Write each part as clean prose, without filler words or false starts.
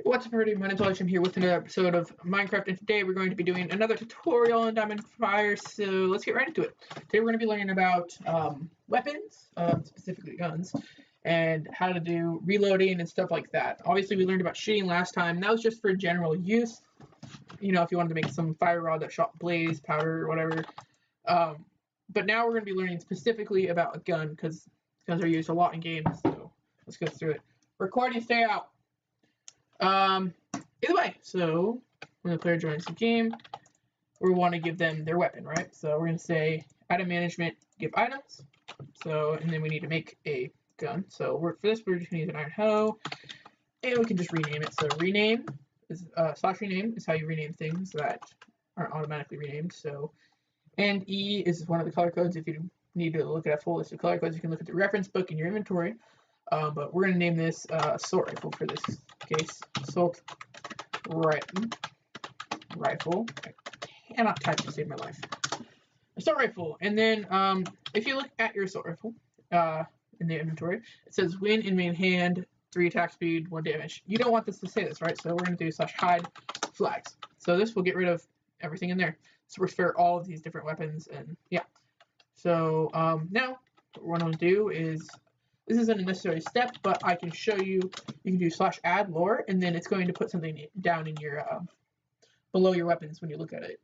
What's up everybody, my name's Alex. I'm here with another episode of Minecraft, and today we're going to be doing another tutorial on Diamond Fire, so let's get right into it. Today we're going to be learning about weapons, specifically guns, and how to do reloading and stuff like that. Obviously we learned about shooting last time. That was just for general use, you know, if you wanted to make some fire rod that shot blaze, powder, or whatever. But now we're going to be learning specifically about a gun, because guns are used a lot in games, so let's go through it. Recording, stay out. Either way, so when the player joins the game, we want to give them their weapon, right? So we're going to say item management, give items. So, and then we need to make a gun. So for this, we're just going to use an iron hoe, and we can just rename it. So rename is, slash rename is how you rename things that aren't automatically renamed. So, and E is one of the color codes. If you need to look at a full list of color codes, you can look at the reference book in your inventory. But we're going to name this assault rifle for this case. Assault rifle. I cannot type to save my life. Assault rifle. And then if you look at your assault rifle in the inventory, it says win in main hand, 3 attack speed, 1 damage. You don't want this to say this, right? So we're going to do /hide flags. So this will get rid of everything in there. So we're for all of these different weapons, and yeah. So now what we're going to do is, this isn't a necessary step, but I can show you. You can do /add lore, and then it's going to put something down in your below your weapons when you look at it.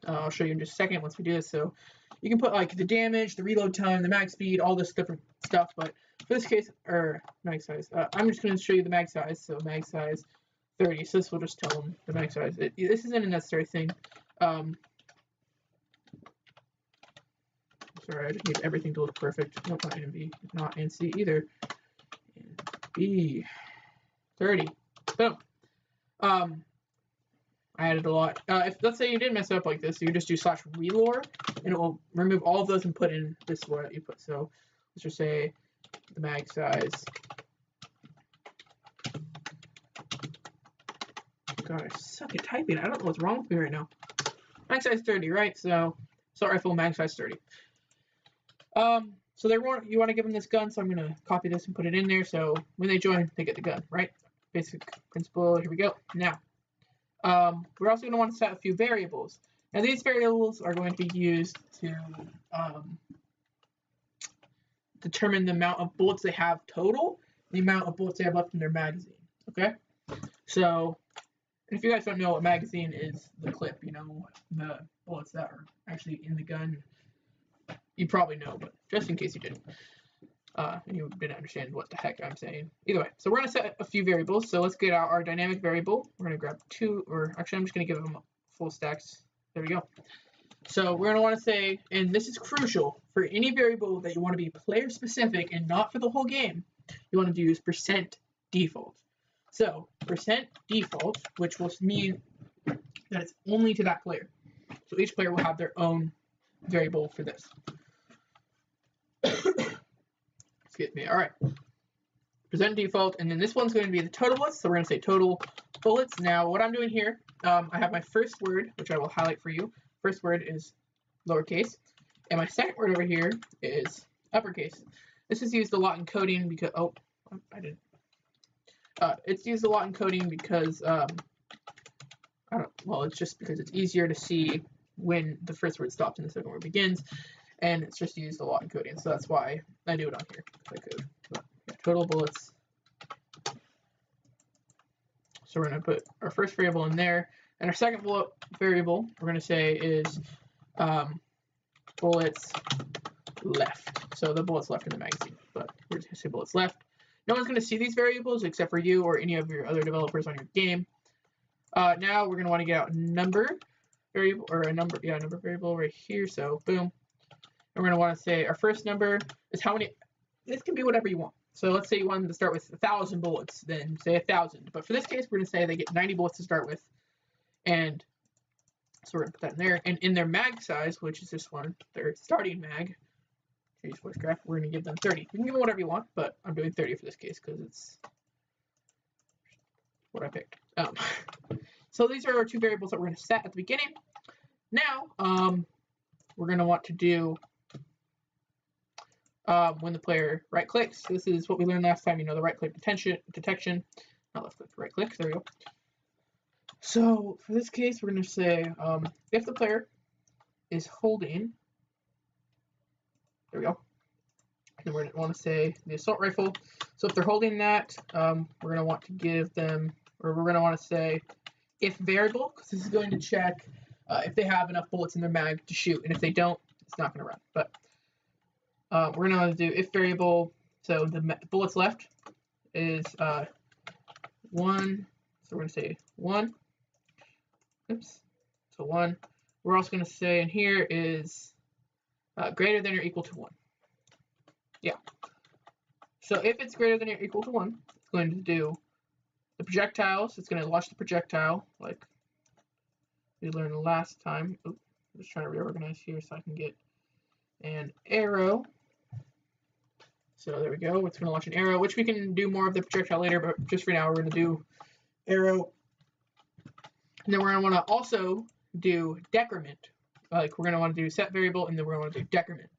I'll show you in just a second once we do this. So you can put like the damage, the reload time, the mag speed, all this different stuff. But for this case, or mag size, I'm just going to show you the mag size. So mag size 30. So this will just tell them the mag size. This isn't a necessary thing. Sorry, I just need everything to look perfect. Nope, not NV, not NC either. NB 30. Boom. I added a lot. If let's say you did mess up like this, you just do /relore, and it will remove all of those and put in this lore that you put. So let's just say the mag size. God, I suck at typing. I don't know what's wrong with me right now. Mag size 30, right? So assault rifle mag size 30. So you want to give them this gun, so I'm going to copy this and put it in there, so when they join, they get the gun, right? Basic principle, here we go. Now, we're also going to want to set a few variables. Now, these variables are going to be used to determine the amount of bullets they have total, the amount of bullets they have left in their magazine, okay? So, if you guys don't know what magazine is, the clip, you know, the bullets that are actually in the gun, you probably know, but just in case you didn't, and you didn't understand what the heck I'm saying. Either way, so we're going to set a few variables. So let's get out our dynamic variable. We're going to grab 2, or actually I'm just going to give them full stacks. There we go. So we're going to want to say, and this is crucial, for any variable that you want to be player specific and not for the whole game, you want to use %default. So %default, which will mean that it's only to that player. So each player will have their own variable for this. Excuse me. All right. %default, and then this one's going to be the total bullets. So we're going to say total bullets. Now, what I'm doing here, I have my first word, which I will highlight for you. First word is lowercase, and my second word over here is uppercase. This is used a lot in coding because I didn't. It's used a lot in coding because it's just because it's easier to see when the first word stops and the second word begins, and it's just used a lot in coding, so that's why I do it on here. Code. But, yeah, total bullets. So we're going to put our first variable in there, and our second variable we're going to say is bullets left. So the bullets left in the magazine, but we're just going to say bullets left. No one's going to see these variables except for you or any of your other developers on your game. Now we're going to want to get out number variable, or a number variable right here. So boom. And we're going to want to say our first number is how many. This can be whatever you want. So let's say you want them to start with 1,000 bullets, then say 1,000. But for this case, we're going to say they get 90 bullets to start with. And so we're going to put that in there. And in their mag size, which is this one, their starting mag, we're going to give them 30. You can give them whatever you want, but I'm doing 30 for this case because it's what I picked. So these are our 2 variables that we're going to set at the beginning. Now, we're going to want to do when the player right clicks. This is what we learned last time, you know, the right click detection. not left click, right click. There we go. So for this case, we're going to say if the player is holding, there we go. And then we're going to want to say the assault rifle. So if they're holding that, we're going to want to give them, or we're going to want to say if variable, because this is going to check if they have enough bullets in their mag to shoot, and if they don't, it's not going to run. But we're going to want to do if variable. So the bullets left is 1. So we're going to say 1. Oops. So 1. We're also going to say in here is greater than or equal to 1. Yeah. So if it's greater than or equal to 1, it's going to do the projectiles. It's going to launch the projectile like we learned last time. Oops, I'm just trying to reorganize here so I can get an arrow. So there we go. It's going to launch an arrow, which we can do more of the projectile later, but just for now, we're going to do arrow. And then we're going to want to also do decrement. Like we're going to want to do set variable, and then we're going to want to do decrement.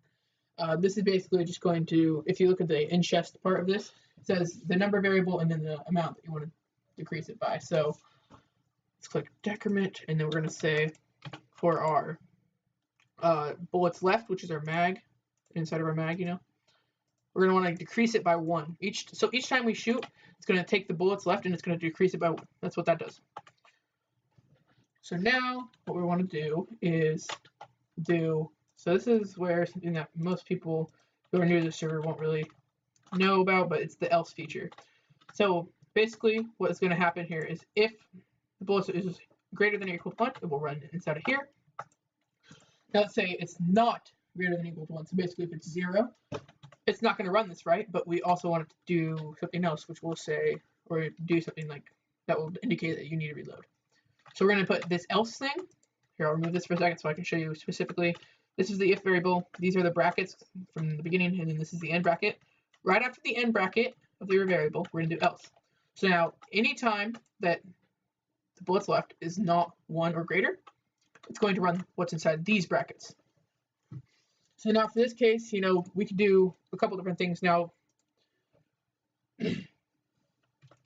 This is basically just going to, if you look at the in chest part of this, it says the number variable and then the amount that you want to decrease it by. So let's click decrement, and then we're going to say for our bullets left, which is our mag, inside of our mag, you know, we're going to want to decrease it by 1. So each time we shoot, it's going to take the bullets left and it's going to decrease it by 1. That's what that does. So now what we want to do is so this is where something that most people who are new to the server won't really know about, but it's the else feature. So basically what is going to happen here is if the bullet is greater than or equal to 1, it will run inside of here. Now let's say it's not greater than or equal to 1. So basically if it's 0, it's not going to run this, right? But we also want it to do something else, which we'll say, or do something like that will indicate that you need to reload. So we're going to put this else thing. Here, I'll remove this for a second so I can show you specifically. This is the if variable. These are the brackets from the beginning, and then this is the end bracket. Right after the end bracket of the variable, we're going to do else. So now, anytime that the bullets left is not 1 or greater, it's going to run what's inside these brackets. So now for this case, you know, we could do a couple different things now. We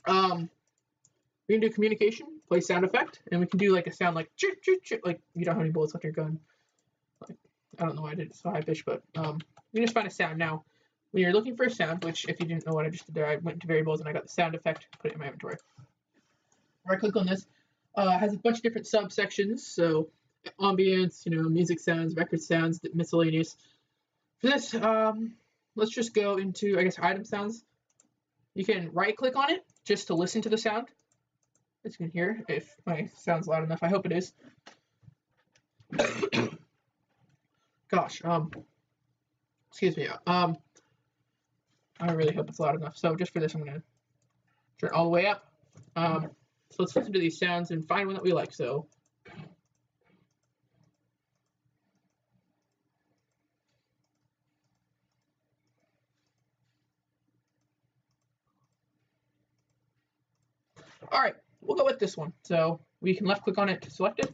can do communication, play sound effect, and we can do like a sound like chirp, chirp, chirp, like you don't have any bullets left in your gun. Like, I don't know why I did it so high-pitched, but you just find a sound. Now, when you're looking for a sound, which if you didn't know what I just did there, I went to variables and I got the sound effect, put it in my inventory. Right click on this, it has a bunch of different subsections, so ambience, you know, music sounds, record sounds, miscellaneous. For this, let's just go into, I guess, item sounds. You can right click on it just to listen to the sound. As you can hear, if my sound's loud enough, I hope it is. Gosh, excuse me. I really hope it's loud enough. So just for this, I'm gonna turn it all the way up. So let's listen to these sounds and find one that we like. So. All right, we'll go with this one. So we can left click on it to select it.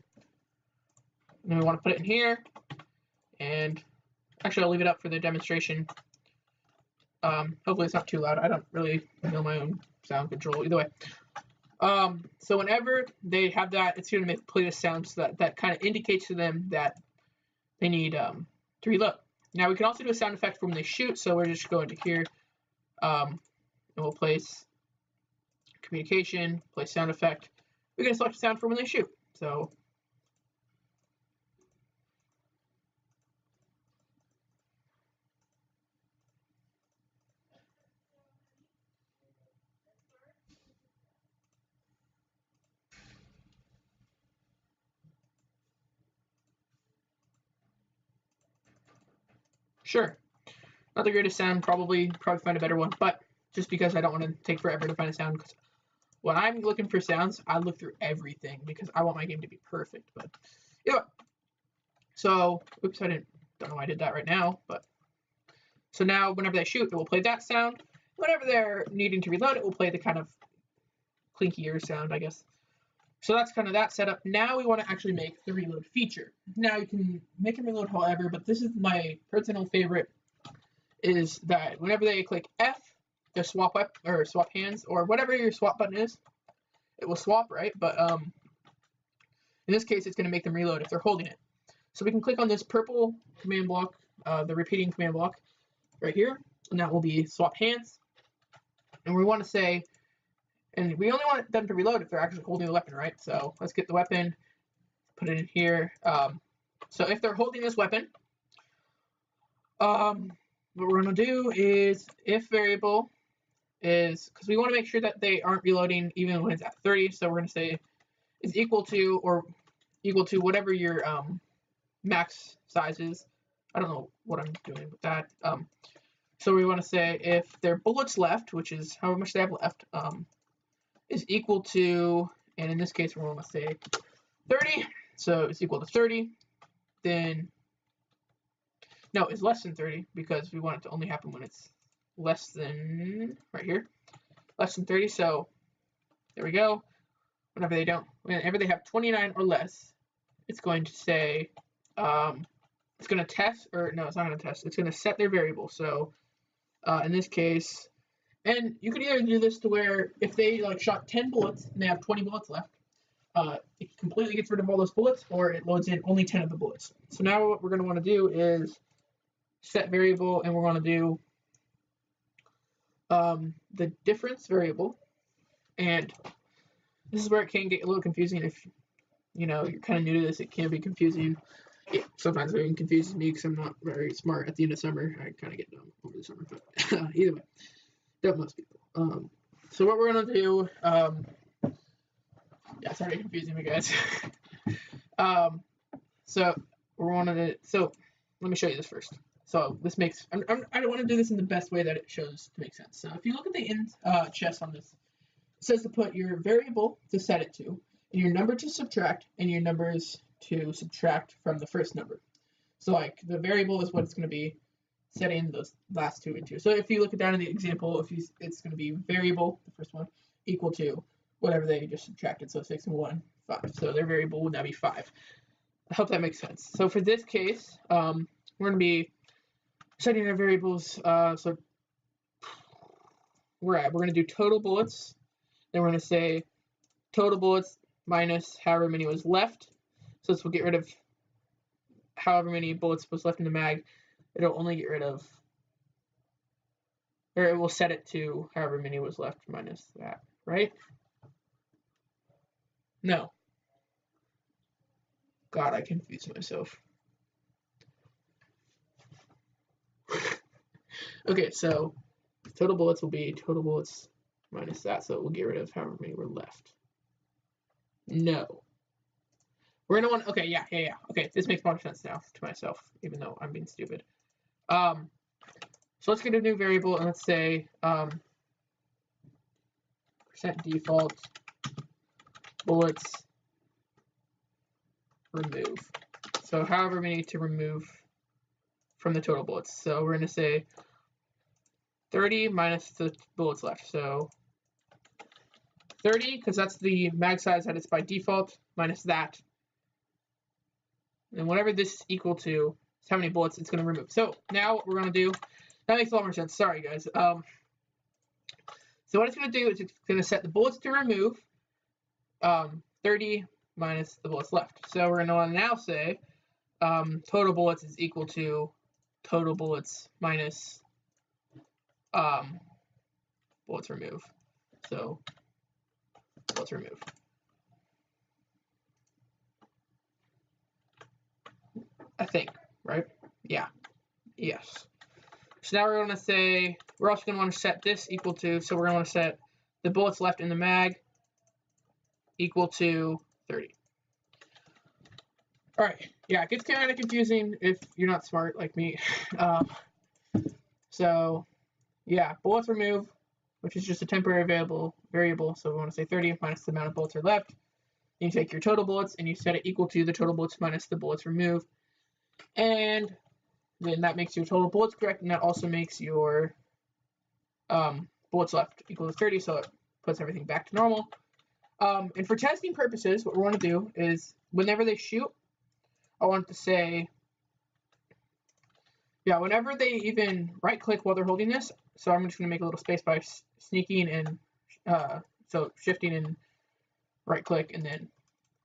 And then we want to put it in here. And actually, I'll leave it up for the demonstration. Hopefully it's not too loud. I don't really know my own sound control either way. So whenever they have that, it's going to play the sound so that kind of indicates to them that they need to reload. Now we can also do a sound effect for when they shoot. So we're just going to here, and we'll place communication, place sound effect. We're going to select a sound for when they shoot. So sure, not the greatest sound, probably find a better one, but just because I don't want to take forever to find a sound, because when I'm looking for sounds, I look through everything because I want my game to be perfect. But yeah, so oops, don't know why I did that right now, but so now whenever they shoot, it will play that sound. Whenever they're needing to reload, it will play the kind of clinkier sound, I guess. So that's kind of that setup. Now we want to actually make the reload feature. Now you can make it reload however, but this is my personal favorite, is that whenever they click F, the swap up or swap hands or whatever your swap button is, it will swap, right? But in this case, it's going to make them reload if they're holding it. So we can click on this purple command block, the repeating command block right here, and that will be swap hands. And we want to say, and we only want them to reload if they're actually holding the weapon, right? So let's get the weapon, put it in here. So if they're holding this weapon, what we're going to do is if variable is, because we want to make sure that they aren't reloading even when it's at 30, so we're going to say is equal to or equal to whatever your max size is. I don't know what I'm doing with that. So we want to say if their bullets left, which is however much they have left, is equal to, and in this case we're going to say 30, so it's equal to 30, then, no, it's less than 30 because we want it to only happen when it's less than, right here, less than 30, so there we go. Whenever they have 29 or less, it's going to say, it's going to test, or no, it's not going to test, it's going to set their variable. So in this case, and you could either do this to where if they like shot 10 bullets and they have 20 bullets left, it completely gets rid of all those bullets, or it loads in only 10 of the bullets. So now what we're going to want to do is set variable, and we're going to do the difference variable, and this is where it can get a little confusing. If you know you're kind of new to this, it can be confusing. It sometimes even confuses me because I'm not very smart at the end of summer. I kind of get dumb over the summer, but either way, dumb most people. So what we're gonna do, yeah, sorry confusing me, guys. So we're so let me show you this first. So this makes, I don't want to do this in the best way that it shows to make sense. So if you look at the end chest on this, it says to put your variable to set it to, and your number to subtract, and your numbers to subtract from the first number. So like the variable is what it's going to be setting those last two into. So if you look down in the example, it's going to be variable, the first one, equal to whatever they just subtracted. So 6 and 1, 5. So their variable would now be 5. I hope that makes sense. So for this case, we're going to be setting our variables. So we're going to do total bullets. Then we're going to say total bullets minus however many was left. So this will get rid of however many bullets was left in the mag. It'll only get rid of, or it will set it to however many was left minus that, right? No. God, I confused myself. Okay, so total bullets will be total bullets minus that, so it will get rid of however many were left. No. We're gonna want, okay, yeah. Okay, this makes more sense now to myself, even though I'm being stupid. So let's get a new variable, and let's say percent default bullets remove. So however many to remove from the total bullets. So we're gonna say 30 minus the bullets left. So 30, because that's the mag size that it's by default, minus that. And whatever this is equal to is how many bullets it's going to remove. So now what we're going to do, that makes a lot more sense. Sorry, guys. So what it's going to do is it's going to set the bullets to remove 30 minus the bullets left. So we're going to want to now say total bullets is equal to total bullets minus bullets remove. So bullets remove. I think, right? Yeah. Yes. So now we're going to say, we're also going to want to set this equal to, so we're going to want to set the bullets left in the mag equal to 30. All right. Yeah, it gets kind of confusing if you're not smart like me. So, yeah, bullets remove, which is just a temporary variable. So we want to say 30 minus the amount of bullets are left. Then you take your total bullets and you set it equal to the total bullets minus the bullets removed. And then that makes your total bullets correct, and that also makes your bullets left equal to 30, so it puts everything back to normal. And for testing purposes, what we want to do is whenever they shoot, I want to say, yeah, whenever they even right-click while they're holding this, So I'm just going to make a little space by sneaking and so shifting and right click and then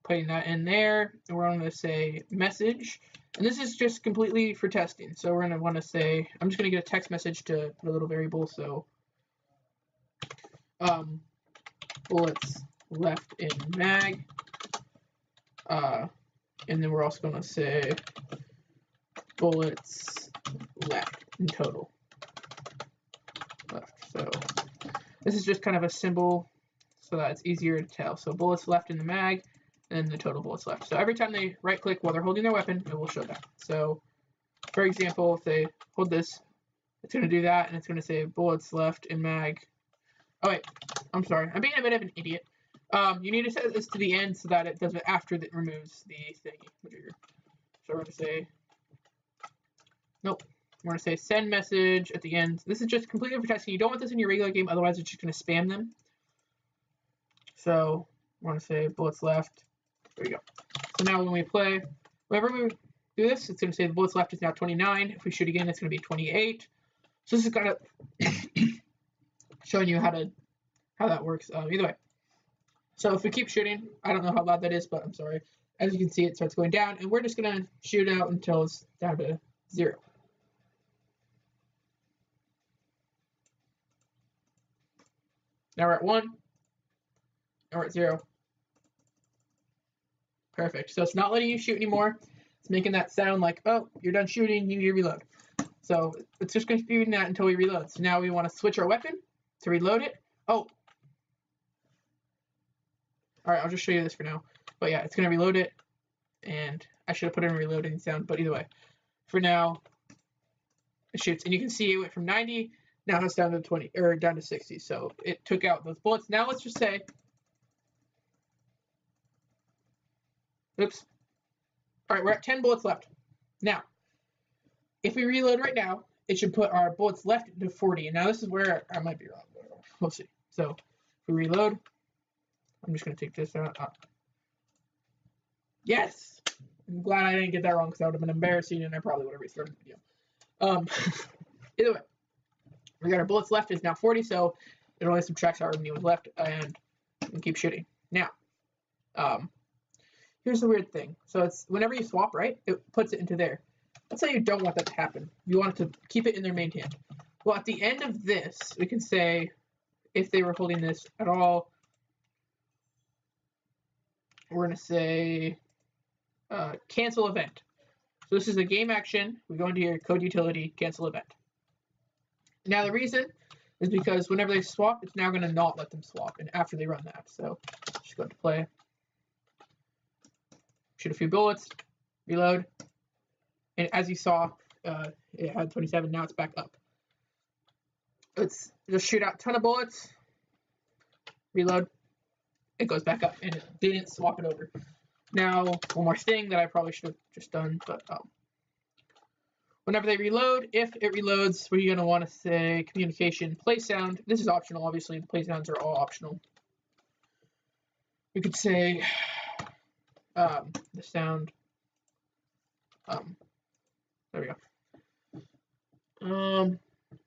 putting that in there. And we're going to say message. And this is just completely for testing. So we're going to want to say, I'm just going to get a text message to put a little variable. So bullets left in mag. And then we're also going to say bullets left in total. Left. So this is just kind of a symbol so that it's easier to tell. So bullets left in the mag and the total bullets left. So every time they right click while they're holding their weapon, it will show that. So for example, if they hold this, it's going to do that and it's going to say bullets left in mag. Oh wait, I'm sorry. I'm being a bit of an idiot. You need to set this to the end so that it does it after it removes the thingy. So we're going to say, nope. We're going to say send message at the end. This is just completely for testing. You don't want this in your regular game, otherwise it's just going to spam them. So we're going to say bullets left. There you go. So now when we play, whenever we do this, it's going to say the bullets left is now 29. If we shoot again, it's going to be 28. So this is kind of showing you how that works. Either way. So if we keep shooting, I don't know how loud that is, but I'm sorry. As you can see, it starts going down, and we're just going to shoot out until it's down to 0. Now we're at 1, and we're at 0. Perfect. So it's not letting you shoot anymore. It's making that sound like, oh, you're done shooting, you need to reload. So it's just going to be doing that until we reload. So now we want to switch our weapon to reload it. Oh. All right, I'll just show you this for now. But yeah, it's going to reload it. And I should have put in a reloading sound, but either way. For now, it shoots. And you can see it went from 90, now it's down to 20, or down to 60. So it took out those bullets. Now let's just say, oops. All right, we're at 10 bullets left. Now, if we reload right now, it should put our bullets left to 40. And now this is where I might be wrong. We'll see. So if we reload, I'm just going to take this out. Yes! I'm glad I didn't get that wrong because that would have been embarrassing and I probably would have restarted the video. Either way, we got our bullets left is now 40, so it only subtracts however many was left, and we can keep shooting. Now, here's the weird thing. So it's whenever you swap, right, it puts it into there. Let's say you don't want that to happen. You want it to keep it in their main hand. Well, at the end of this, we can say, if they were holding this at all, we're going to say cancel event. So this is a game action. We go into your code utility, cancel event. Now the reason is because whenever they swap, it's now going to not let them swap, and after they run that. So just go to play, shoot a few bullets, reload, and as you saw, it had 27. Now it's back up. Let's just shoot out a ton of bullets, reload, it goes back up, and it didn't swap it over. Now, one more thing that I probably should have just done, but whenever they reload, if it reloads, we're going to want to say communication play sound. This is optional, obviously. The play sounds are all optional. We could say the sound. There we go.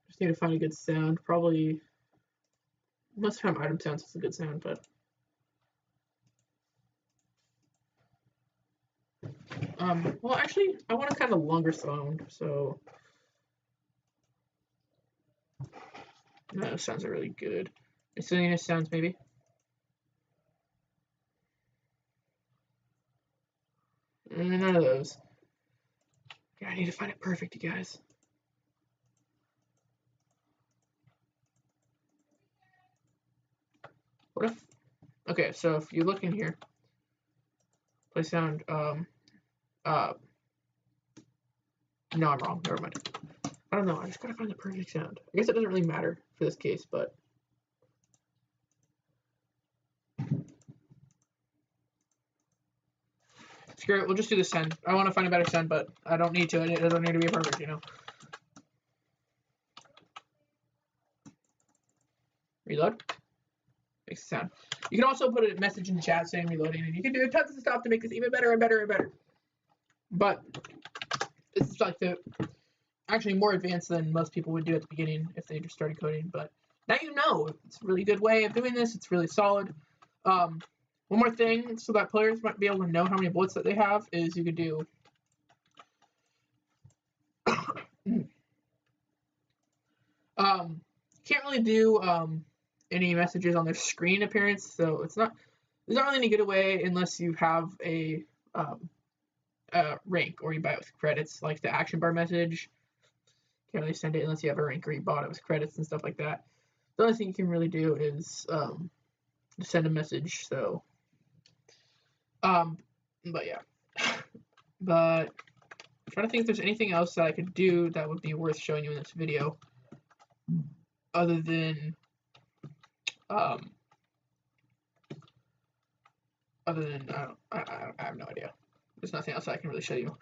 Just need to find a good sound. Probably must have item sounds. It's a good sound, but well, actually, I want a kind of longer sound, so no, those sounds are really good. Miscellaneous sounds, maybe. None of those. Yeah, I need to find it perfect, you guys. What if? Okay, so if you look in here, play sound. No, I'm wrong. Never mind. I don't know. I just gotta find the perfect sound. I guess it doesn't really matter for this case, but screw it. We'll just do the sound. I want to find a better sound, but I don't need to. It doesn't need to be perfect, you know. Reload. Makes a sound. You can also put a message in the chat saying reloading, and you can do tons of stuff to make this even better and better and better. But this is like the actually more advanced than most people would do at the beginning if they just started coding. But now you know, it's a really good way of doing this. It's really solid. One more thing, so that players might be able to know how many bullets that they have, is you could do can't really do any messages on their screen appearance, so there's not really any good way unless you have a rank or you buy it with credits, like the action bar message. Can't really send it unless you have a rank or you bought it with credits and stuff like that. The only thing you can really do is send a message. So, but yeah, but I'm trying to think if there's anything else that I could do that would be worth showing you in this video, other than I have no idea. There's nothing else I can really show you.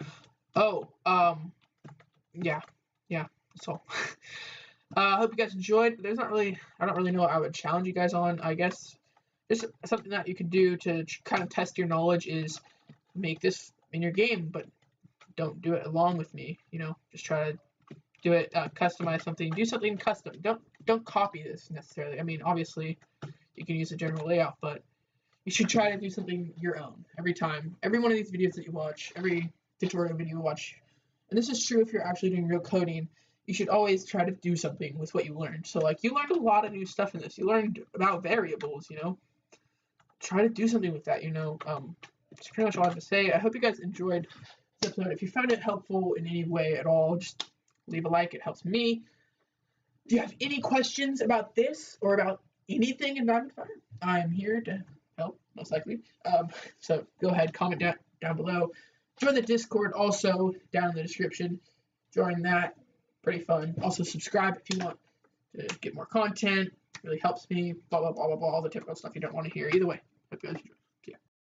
Oh, yeah, that's all. I hope you guys enjoyed. I don't really know what I would challenge you guys on. I guess just something that you could do to kind of test your knowledge is make this in your game, but don't do it along with me. You know, just try to do it, customize something, do something custom. Don't copy this necessarily. I mean, obviously, you can use a general layout, but you should try to do something your own every time. Every one of these videos that you watch, every tutorial video you watch, and this is true if you're actually doing real coding, you should always try to do something with what you learned. So, like, you learned a lot of new stuff in this. You learned about variables, you know. Try to do something with that, you know. That's pretty much all I have to say. I hope you guys enjoyed this episode. If you found it helpful in any way at all, just leave a like. It helps me. If you have any questions about this or about anything in Diamond Fire, I'm here to help, most likely. So go ahead, comment down below. Join the Discord also down in the description. Join that. Pretty fun. Also subscribe if you want to get more content. It really helps me. Blah, blah, blah, blah, blah. All the typical stuff you don't want to hear. Either way, hope you guys enjoy.